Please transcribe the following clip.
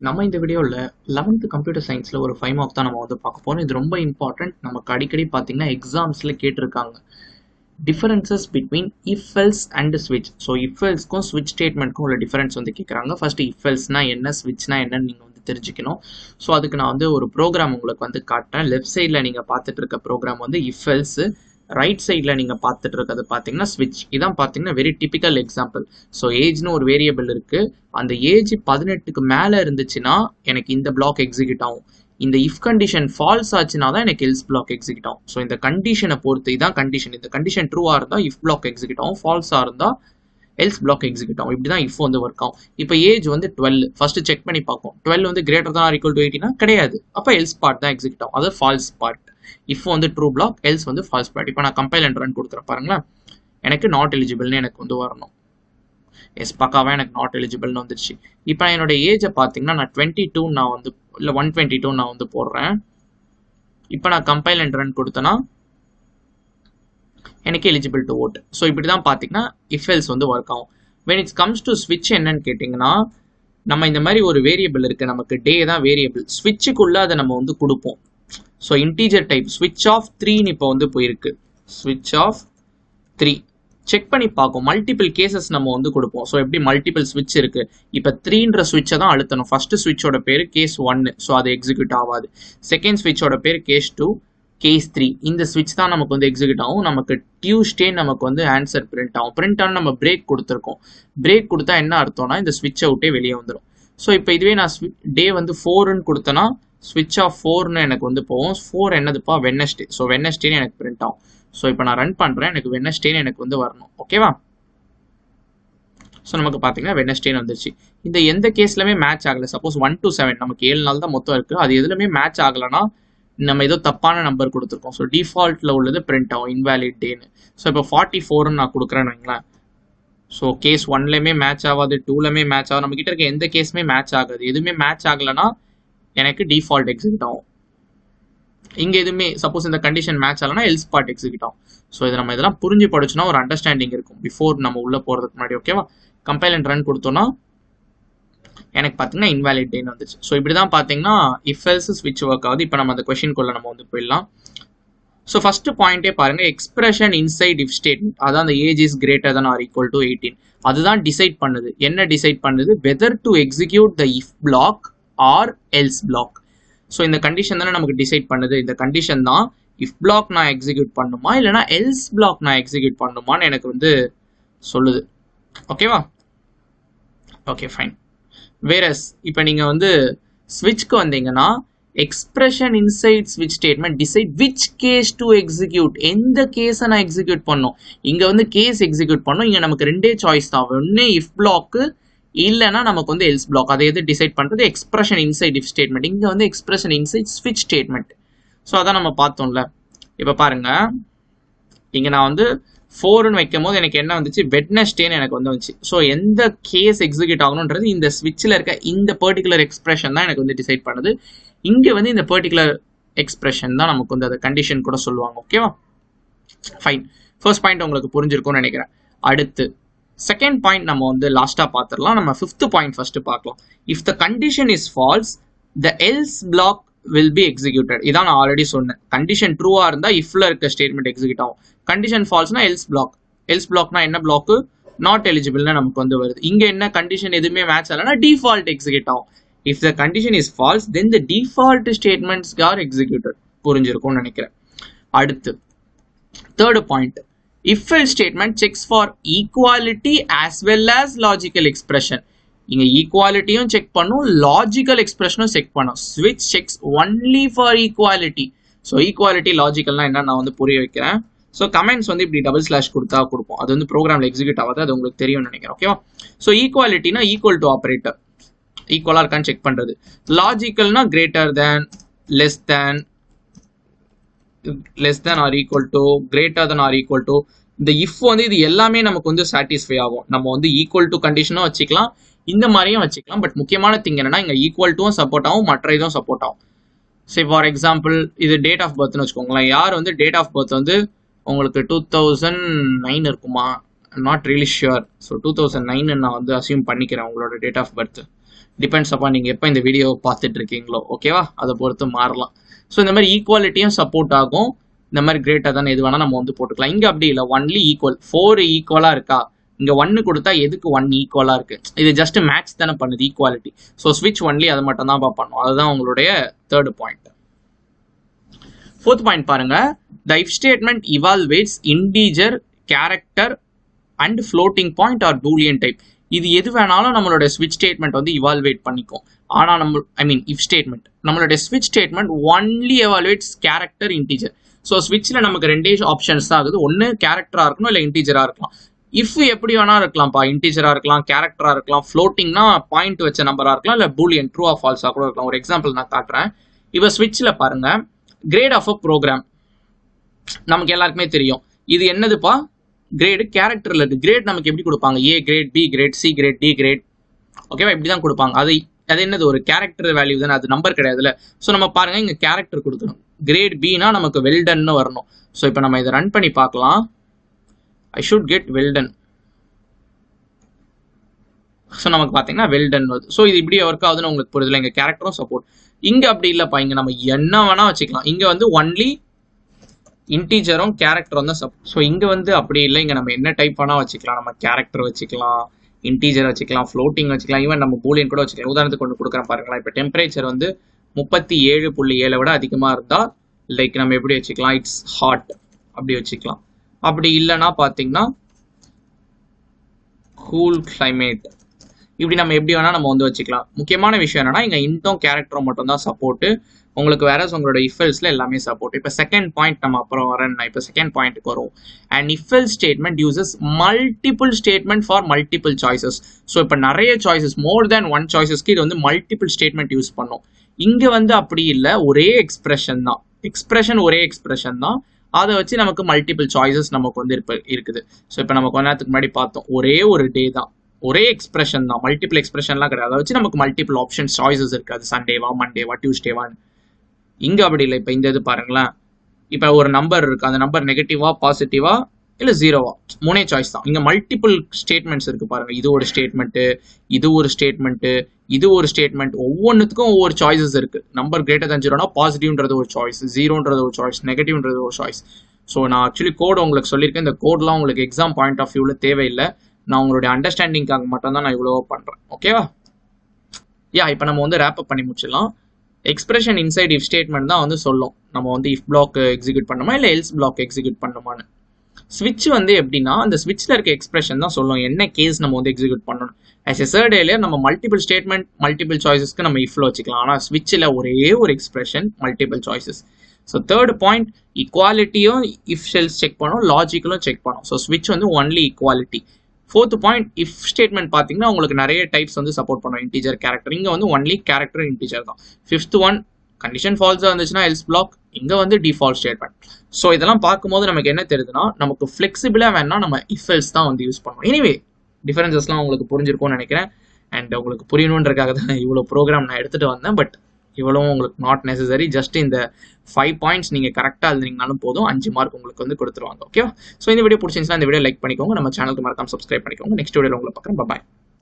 நம்ம இந்த வீடியோவில் 11th கம்ப்யூட்டர் சயின்ஸில் ஒரு 5 மார்க் தான் நம்ம வந்து பார்க்க போகிறோம். இது ரொம்ப இம்பார்ட்டன்ட். நமக்கு அடிக்கடி பார்த்தீங்கன்னா எக்ஸாம்ஸில் கேட்டிருக்காங்க. Differences between if else and ஸ்விட்ச். ஸோ இஃப் எல்ஸ்க்கும் ஸ்விட்ச் ஸ்டேட்மெண்ட்க்கும் உள்ள டிஃபரன்ஸ் வந்து கேட்குறாங்க. ஃபர்ஸ்ட் இஃப் எல்ஸ்னா என்ன, ஸ்விட்ச்னா என்னன்னு நீங்கள் வந்து தெரிஞ்சுக்கணும். ஸோ அதுக்கு நான் வந்து ஒரு ப்ரோக்ராம் உங்களுக்கு வந்து காட்டுறேன். லெஃப்ட் சைடில் நீங்கள் பார்த்துட்டு இருக்க ப்ரோக்ராம் வந்து இஃப் எல்ஸ், ரைட் சைடில் நீங்கள் பார்த்துட்டு இருக்கிறது பார்த்தீங்கன்னா ஸ்விட்ச். இதான் பார்த்தீங்கன்னா வெரி டிபிக்கல் எக்ஸாம்பிள். ஸோ ஏஜ்னு ஒரு வேரியபிள் இருக்குது. அந்த ஏஜ் 18க்கு மேலே இருந்துச்சுன்னா எனக்கு இந்த பிளாக் எக்ஸிக்யூட் ஆகும். இந்த இஃப் கண்டிஷன் ஃபால்ஸ் ஆச்சுன்னா தான் எனக்கு எல்ஸ் பிளாக் எக்ஸிக்யூட் ஆகும். ஸோ இந்த கண்டிஷனை பொறுத்து இதான் கண்டிஷன். இந்த கண்டிஷன் ட்ரூவாக இருந்தால் இஃப் பிளாக் எக்ஸிக்யூட் ஆகும், ஃபால்ஸாக இருந்தால் எல்ஸ் பிளாக் எக்ஸிக்யூட் ஆகும். இப்படி தான் இஃப் வந்து ஒர்க் ஆகும். இப்போ ஏஜ் வந்து 12, ஃபர்ஸ்ட் செக் பண்ணி பார்ப்போம். 12 வந்து greater than R equal to 18 கிடையாது. அப்போ எல்ஸ் பார்ட் தான் எக்ஸிக்யூட் ஆகும். அது ஃபால்ஸ் பார்ட். இஃப் வந்து ட்ரூ பிளாக், எல்ஸ் வந்து ஃபால்ஸ் பார்ட். இப்போ நான் கம்பைல் அண்ட் ரன் கொடுக்குறேன் பாருங்களேன். எனக்கு நாட் எலிஜிபிள்னு எனக்கு வந்து வரணும். எஸ், பக்காவாக எனக்கு நாட் எலிஜிபிள்னு வந்துருச்சு. இப்போ என்னோட ஏஜை பார்த்தீங்கன்னா நான் 22 நான் வந்து இல்லை 122 நான் வந்து போடுறேன். இப்போ நான் கம்பைல் அண்ட் ரன் கொடுத்தேன்னா எனக்கு எலிஜிபிள் டு ஓட். ஸோ இப்படி தான் பார்த்தீங்கன்னா இஃப் எல்ஸ் வந்து ஒர்க் ஆகும். வென் இட்ஸ் கம்ஸ் டு ஸ்விட்ச் என்னன்னு கேட்டிங்கன்னா, நம்ம இந்த மாதிரி ஒரு வேரியபிள் இருக்குது, நமக்கு டே தான் வேரியபிள். ஸ்விட்சுக்குள்ளே அதை நம்ம வந்து கொடுப்போம். ஸோ இன்டீஜர் டைப் ஸ்விட்ச் ஆஃப் 3ன்னு இப்போ வந்து போயிருக்கு. ஸ்விட்ச் ஆஃப் 3 செக் பண்ணி பார்க்கும். மல்டிபிள் கேசஸ் நம்ம வந்து கொடுப்போம். ஸோ எப்படி மல்டிபிள் ஸ்விட்ச் இருக்கு, இப்போ 3ன்ற ஸ்விட்சை தான் அழுத்தணும். ஃபர்ஸ்ட் ஸ்விட்சோட பேர் கேஸ் 1, ஸோ அது எக்ஸிக்யூட் ஆகாது. செகண்ட் ஸ்விட்சோட பேர் கேஸ் 2, கேஸ் 3. இந்த ஸ்விட்ச் தான் நமக்கு வந்து எக்ஸிக்யூட் ஆகும். நமக்கு டியூஸ்டே நமக்கு வந்து ஆன்சர் பிரிண்ட் ஆகும். பிரிண்ட் ஆன நம்ம பிரேக் கொடுத்துருக்கோம். பிரேக் கொடுத்தா என்ன அர்த்தம்னா இந்த ஸ்விட்சை விட்டே வெளியே வந்துடும். ஸோ இப்போ இதுவே நான் டே வந்து 4ன்னு கொடுத்தேன்னா ஸ்விட்ச் ஆஃப் 4ன்னு எனக்கு வந்து போகும். 4 என்னதுப்பா, வெட்னஸ்டே. ஸோ வெட்னஸ்டேன்னு எனக்கு பிரிண்ட் ஆகும். ஸோ இப்போ நான் ரன் பண்ணுறேன், எனக்கு வெட்னஸ்டேன்னு எனக்கு வந்து வரணும். ஓகேவா? ஸோ நமக்கு பார்த்தீங்கன்னா வெட்னஸ்டேன்னு வந்துருச்சு. இந்த எந்த கேஸ்லையுமே மேட்ச் ஆகலை. சப்போஸ் 1 to 7 நமக்கு 7 நாள் தான் மொத்தம் இருக்குது. அது எதுலையுமே மேட்ச் ஆகலைன்னா நம்ம ஏதோ தப்பான நம்பர் கொடுத்துருக்கோம். ஸோ டிஃபால்ட்டில் உள்ளது பிரிண்ட் ஆகும், இன்வேலிட் டேன்னு. ஸோ இப்போ 44ன்னு நான் கொடுக்குறேன்னு வைங்களேன். ஸோ கேஸ் 1லையுமே மேட்ச் ஆகாது, 2லையுமே மேட்ச் ஆகும். நம்ம கிட்ட இருக்க எந்த கேஸுமே மேட்ச் ஆகாது. எதுவுமே மேட்ச் ஆகலைன்னா எனக்கு டிஃபால்ட் எக்ஸிக்யூட் ஆகும். இங்கே எதுவுமே சப்போஸ் இந்த கண்டிஷன் மேட்ச் ஆகலைன்னா எல்ஸ் பார்ட் எக்ஸிக்யூட் ஆகும். ஸோ இதை நம்ம இதெல்லாம் புரிஞ்சு படிச்சுன்னா ஒரு அண்டர்ஸ்டாண்டிங் இருக்கும் பிஃபோர் நம்ம உள்ளே போகிறதுக்கு முன்னாடி. ஓகேவா? கம்பைல் அண்ட் ரன் கொடுத்தோன்னா எனக்கு பார்த்தீங்கன்னா இன்வாலிட் டேன்னு வந்துச்சு. ஸோ இப்படி தான் பார்த்தீங்கன்னா இஃப் எல்ஸ் ஸ்விட்ச் ஒர்க் ஆகுது. இப்போ நம்ம அந்த கொஷின்குள்ளே நம்ம வந்து போயிடலாம். ஸோ ஃபர்ஸ்ட் பாயிண்டே பாருங்க, எக்ஸ்பிரஷன் இன்சைட் இஃப் ஸ்டேட்மெண்ட். அதான் அந்த age is greater than or equal to 18. அதுதான் டிசைட் பண்ணுது. என்ன டிசைட் பண்ணுது? Whether to execute the if block or else block. So இந்த கண்டிஷன் தானே நமக்கு டிசைட் பண்ணுது. இந்த கண்டிஷன் தான் இஃப் பிளாக் நான் எக்ஸிக்யூட் பண்ணுமா இல்லைனா எல்ஸ் பிளாக் நான் எக்ஸிக்யூட் பண்ணுமான்னு எனக்கு வந்து சொல்லுது. ஓகேவா? Okay, fine. வேறஸ் இப்போ நீங்கள் வந்து ஸ்விட்ச்க்கு வந்தீங்கன்னா எக்ஸ்பிரஷன் இன்சைட் ஸ்விட்ச் statement decide which case to execute. எந்த கேஸை நான் எக்ஸிக்யூட் பண்ணும். இங்கே வந்து கேஸ் எக்ஸிக்யூட் பண்ணும். இங்கே நமக்கு ரெண்டே சாய்ஸ் தான், ஒன்று இஃப் பிளாக்கு இல்லைன்னா நமக்கு வந்து எல்ஸ் பிளாக். அதை எது டிசைட் பண்ணுறது? Expression inside if statement. இங்கே வந்து எக்ஸ்பிரஷன் இன்சைட் ஸ்விட்ச் ஸ்டேட்மெண்ட். ஸோ அதான் நம்ம பார்த்தோம்ல. இப்போ பாருங்க, இங்கே நான் வந்து 4ன்னு வைக்கும் போது எனக்கு என்ன வந்துச்சு, வெட்னஸ்டேன்னு எனக்கு வந்து வந்துச்சு. ஸோ எந்த கேஸ் எக்ஸிக்யூட் ஆகணுன்றது இந்த ஸ்விட்சில் இருக்க இந்த பர்டிகுலர் எக்ஸ்பிரஷன் தான் எனக்கு வந்து டிசைட் பண்ணுது. இங்கே வந்து இந்த பர்டிகுலர் எக்ஸ்பிரஷன் தான் நமக்கு வந்து அதை கண்டிஷன் கூட சொல்லுவாங்க. ஓகேவா? ஃபைன். ஃபர்ஸ்ட் பாயிண்ட் உங்களுக்கு புரிஞ்சிருக்கும்னு நினைக்கிறேன். அடுத்து செகண்ட் பாயிண்ட் நம்ம வந்து லாஸ்ட்டாக பார்த்துடலாம். நம்ம 5th பாயிண்ட் ஃபர்ஸ்ட் பார்க்கலாம். If the condition is false the else block will be executed. இதான் நான் ஆல்ரெடி சொன்னேன். கண்டிஷன் ட்ரூவாக இருந்தால் இஃப்ல இருக்க ஸ்டேட்மெண்ட் எக்ஸிக்யூட் ஆகும். கண்டிஷன் ஃபால்ஸ்னா எல்ஸ் பிளாக். எல்ஸ் பிளாக்னா என்ன பிளாக்கு? நாட் எலிஜிபிள்னு நமக்கு வந்து வருது. இங்கே என்ன கண்டிஷன் எதுவுமே மேட்ச் ஆகலைன்னா டிஃபால்ட் எக்ஸிக்யூட் ஆகும். If the condition is false then the default statements are executed. புரிஞ்சிருக்கும்னு நினைக்கிறேன். அடுத்து third point, if else statement checks for equality as well as logical expression. இங்க ஈக்குவாலிட்டியும் செக் பண்ணும், லாஜிக்கல் எக்ஸ்பிரஷனும் செக் பண்ணும். ஸ்விட்ச் checks only for equality. So equality லாஜிக்கல்னா என்ன நான் வந்து புரிய வைக்கிறேன். ஸோ கமெண்ட்ஸ் வந்து இப்படி டபுள் ஸ்லாஷ் கொடுத்தா கொடுப்போம். அது வந்து ப்ரோக்ராம்ல எக்ஸிக்யூட் ஆகாது, அது உங்களுக்கு தெரியும்னு நினைக்கிறேன். ஓகேவா? ஸோ ஈக்குவாலிட்டினா ஈக்குவல் டு ஆப்ரேட்டர், ஈக்குவலா இருக்கான்னு செக் பண்றது. லாஜிக்கல்னா greater than, less than or equal to, greater than or equal to. இந்த இஃப் வந்து இது எல்லாமே நமக்கு வந்து சாட்டிஸ்ஃபை ஆகும். நம்ம வந்து ஈக்குவல் டு கண்டிஷனும் வச்சுக்கலாம், இந்த மாதிரியும் வச்சுக்கலாம். பட் முக்கியமான திங் என்னன்னா இங்க ஈக்குவல் டுவும் சப்போர்ட் ஆகும், மற்ற இதுவும் சப்போர்ட் ஆகும். சரி, ஃபார் எக்ஸாம்பிள் இது டேட் ஆஃப் பர்த்னு வச்சுக்கோங்களேன். யார் வந்து டேட் ஆஃப் பர்த் வந்து உங்களுக்கு 2009 இருக்குமா, நாட் ரியலி ஷுர். ஸோ 2009 நான் வந்து அசியூம் பண்ணிக்கிறேன் உங்களோட டேட் ஆஃப் பர்த். டிபெண்ட்ஸ் அப்பா நீங்கள் எப்போ இந்த வீடியோ பார்த்துட்டு இருக்கீங்களோ, ஓகேவா, அதை பொறுத்து மாறலாம். ஸோ இந்த மாதிரி ஈக்குவாலிட்டியும் சப்போர்ட் ஆகும். இந்த மாதிரி கிரேட்டர் தான் எது வேணால் நம்ம வந்து போட்டுக்கலாம். இங்கே அப்படி இல்லை, ஒன்லி ஈக்குவல். 4 ஈக்குவலாக இருக்கா, இங்கே 1 கொடுத்தா எதுக்கு 1 ஈக்குவலாக இருக்குது, இது ஜஸ்ட் மேட்ச் தானே பண்ணுது, ஈக்குவாலிட்டி. ஸோ ஸ்விட்ச் ஒன்லி அதை மட்டும் தான் பண்ணும். அதுதான் உங்களுடைய தேர்ட் பாயிண்ட். ஃபோர்த் பாயிண்ட் பாருங்க, the if statement evaluates integer, character and floating point or Boolean type. இது எது வேணாலும் நம்மளோட ஸ்விட்ச் ஸ்டேட்மெண்ட் வந்து இவால்வேட் பண்ணிக்கும். ஆனால் இஃப் ஸ்டேட்மெண்ட், நம்மளுடைய ஸ்விட்ச் statement only evaluates character, integer. So ஸ்விட்சில் நமக்கு 2 ஆப்ஷன்ஸ் தான் ஆகுது, ஒன்று கேரக்டராக இருக்கணும், இல்லை இன்டீஜராக இருக்கலாம். இஃப் எப்படி வேணா இருக்கலாம்ப்பா, இன்டீஜராக இருக்கலாம், கேரக்டராக இருக்கலாம், ஃப்ளோட்டிங்னா பாயிண்ட் வச்ச நம்பராக இருக்கலாம், இல்லை பூலியன் ட்ரூ ஆர் ஃபால்ஸாக கூட இருக்கலாம். ஒரு எக்ஸாம்பிள் நான் காட்டுறேன். இப்போ ஸ்விட்சில் பாருங்க, கிரேட் ஆஃப் அ ப்ரோக்ராம் நமக்கு எல்லாருக்குமே தெரியும். இது என்னதுப்பா, கிரேடு கேரக்டர்ல இருக்கு. கிரேட் நமக்கு எப்படி கொடுப்பாங்க, A grade, B grade, C grade, D grade, ஓகேவா, இப்படி தான் கொடுப்பாங்க. அது என்னது, ஒரு கேரக்டர் வேல்யூ தானே, அது நம்பர் கிடையாதுல்ல. ஸோ நம்ம பாருங்க, இங்கே கேரக்டர் கொடுக்கணும். கிரேட் பினா நமக்கு வெல்டன்னு வரணும். ஸோ இப்போ நம்ம இதை ரன் பண்ணி பார்க்கலாம். I should get well done. So நமக்கு பார்த்தீங்கன்னா வெல்டன் வருது. ஸோ இது இப்படி ஒர்க் ஆகுதுன்னு உங்களுக்கு புரியுதுல, இங்கே கேரக்டரும் சப்போர்ட். இங்கே அப்படி இல்லைப்பா, இங்கே நம்ம என்ன வேணா வச்சுக்கலாம். இங்கே வந்து ஒன்லி இன்டீஜரும் கேரக்டரும் தான் சப்போர்ட். ஸோ இங்கே வந்து அப்படி இல்லை, இங்கே நம்ம என்ன டைப் வேணா வச்சுக்கலாம். நம்ம கேரக்டர் வச்சுக்கலாம், இன்டீஜர் வச்சுக்கலாம், ஃப்ளோட்டிங் வச்சுக்கலாம், ஈவன் நம்ம பூலியன் கூட வச்சுக்கலாம். உதாரணத்துக்கு கொண்டு கொடுக்குறேன் பாருங்களா. இப்போ டெம்பரேச்சர் வந்து 37.7 விட அதிகமாக இருந்தால் லைக் நம்ம எப்படி வச்சுக்கலாம், இட்ஸ் ஹாட் அப்படி வச்சுக்கலாம். அப்படி இல்லைன்னா பார்த்தீங்கன்னா கூல் கிளைமேட், இப்படி நம்ம எப்படி வேணா நம்ம வந்து வச்சுக்கலாம். முக்கியமான விஷயம் என்னன்னா, இங்கே இன்ட்டும் கேரக்டரும் மட்டும் தான் சப்போர்ட்டு. உங்களுக்கு வேற உங்களோட இஃபெல்ஸ்ல எல்லாமே சப்போர்ட். இப்போ செகண்ட் பாயிண்ட் நம்ம அப்புறம் வரேன். இப்போ செகண்ட் பாயிண்ட்டுக்கு வரும். And if else statement uses multiple statement for multiple choices. So இப்போ நிறைய சாய்ஸஸ், மோர் தேன் 1 சாய்ஸஸ்க்கு இது வந்து மல்டிபிள் ஸ்டேட்மெண்ட் யூஸ் பண்ணும். இங்கே வந்து அப்படி இல்லை, ஒரே எக்ஸ்பிரஷன் தான், ஒரே எக்ஸ்பிரஷன் தான். அதை வச்சு நமக்கு மல்டிபிள் சாய்ஸஸ் நமக்கு வந்து இருக்குது. ஸோ இப்போ நம்ம கொஞ்ச நேரத்துக்கு முன்னாடி பார்த்தோம், ஒரே ஒரு டே தான், ஒரே எக்ஸ்பிரஷன் தான், மல்டிபிள் எக்ஸ்பிரஷன்லாம் கிடையாது. அதை வச்சு நமக்கு மல்டிபிள் ஆப்ஷன்ஸ், சாய்ஸஸ் இருக்காது, சண்டேவா, மண்டேவா, டியூஸ்டேவான்னு. இங்கே அப்படி இல்லை. இப்போ இந்த இது பாருங்களேன், இப்போ ஒரு நம்பர் இருக்கு, அந்த நம்பர் நெகட்டிவா, பாசிட்டிவா, இல்லை ஜீரோவா, 3 சாய்ஸ் தான். இங்கே மல்டிபிள் ஸ்டேட்மெண்ட்ஸ் இருக்கு பாருங்க. இது ஒரு ஸ்டேட்மெண்ட்டு, இது ஒரு ஸ்டேட்மெண்ட்டு, இது ஒரு ஸ்டேட்மெண்ட், ஒவ்வொன்றுத்துக்கும் ஒவ்வொரு சாய்ஸஸ் இருக்கு. நம்பர் கிரேட்டர் தன் 0னா பாசிட்டிவ்ன்றது ஒரு சாய்ஸ், 0ன்றது ஒரு சாய்ஸ், நெகட்டிவ்ன்றது ஒரு சாய்ஸ். ஸோ நான் ஆக்சுவலி கோட் உங்களுக்கு சொல்லியிருக்கேன். இந்த கோட்லாம் உங்களுக்கு எக்ஸாம் பாயிண்ட் ஆஃப் வியூவில் தேவையில்லை. நான் உங்களுடைய அண்டர்ஸ்டாண்டிங்காக மட்டும் தான் நான் இவ்வளோ பண்ணுறேன், ஓகேவா. இப்போ நம்ம வந்து ரேப் அப் பண்ணி முடிச்சிடலாம். எக்ஸ்பிரஷன் இன்சைட் இஃப் ஸ்டேட்மெண்ட் தான் வந்து சொல்லும் நம்ம வந்து இஃப் பிளாக் எக்ஸிக்யூட் பண்ணணுமா இல்லை எல்ஸ் பிளாக் எக்ஸிக்யூட் பண்ணணுமான்னு. ஸ்விட்ச் வந்து எப்படின்னா, அந்த ஸ்விட்சில் இருக்க எக்ஸ்பிரஷன் தான் சொல்லும் என்ன கேஸ் நம்ம வந்து எக்ஸிக்யூட் பண்ணணும். ஆஸ் எ தேர்ட் ஏலியர் நம்ம மல்டிபிள் ஸ்டேட்மெண்ட், மல்டிபிள் சாய்ஸஸ்க்கு நம்ம இஃப்ல வச்சுக்கலாம். ஆனால் ஸ்விட்சில் ஒரே ஒரு expression, multiple choices. So third point, ஈக்குவாலிட்டியும் இஃப் ஷெல்ஸ் செக் பண்ணோம், லாஜிக்கலும் செக் பண்ணோம். ஸோ ஸ்விட்ச் வந்து only equality. Fourth point, if statement பார்த்தீங்கன்னா உங்களுக்கு நிறைய டைப்ஸ் வந்து சப்போர்ட் பண்ணும், இன்டீஜர், கேரக்டர். இங்கே வந்து ஒன்லி கேரக்டர், இன்டீஜர் தான். ஃபிஃப்த் ஒன், கண்டிஷன் ஃபால்ஸாக இருந்துச்சுன்னா எல்ஸ் பிளாக், இங்கே வந்து டிஃபால்ட் ஸ்டேட்மெண்ட். ஸோ இதெல்லாம் பார்க்கும்போது நமக்கு என்ன தெரியுதுன்னா, நமக்கு ஃப்ளெக்சிபிளாக வேணா நம்ம இஃப் எல்ஸ் தான் வந்து யூஸ் பண்ணுவோம். எனிவே டிஃபரன்சஸ்லாம் உங்களுக்கு புரிஞ்சிருக்கும்னு நினைக்கிறேன். அண்ட் உங்களுக்கு புரியணுன்றக்காக தான் இவ்வளோ ப்ரோக்ராம் நான் எடுத்துகிட்டு வந்தேன். பட் இவ்வளவும் உங்களுக்கு நாட் நெசசரி. ஜஸ்ட் இந்த 5 பாயிண்ட்ஸ் நீங்கள் கரெக்டாக எழுதினீங்கனாலும் போதும், 5 மார்க் உங்களுக்கு வந்து கொடுத்துருவாங்க, ஓகேவா. ஸோ இந்த வீடியோ பிடிச்சிருந்துச்சுன்னா இந்த வீடியோ லைக் பண்ணிக்கோங்க, நம்ம சேனலுக்கு மறக்காம சப்ஸ்கிரைப் பண்ணிக்கோங்க. நெக்ஸ்ட் வீடியோவில் உங்களை பார்க்குறேன், பாய்.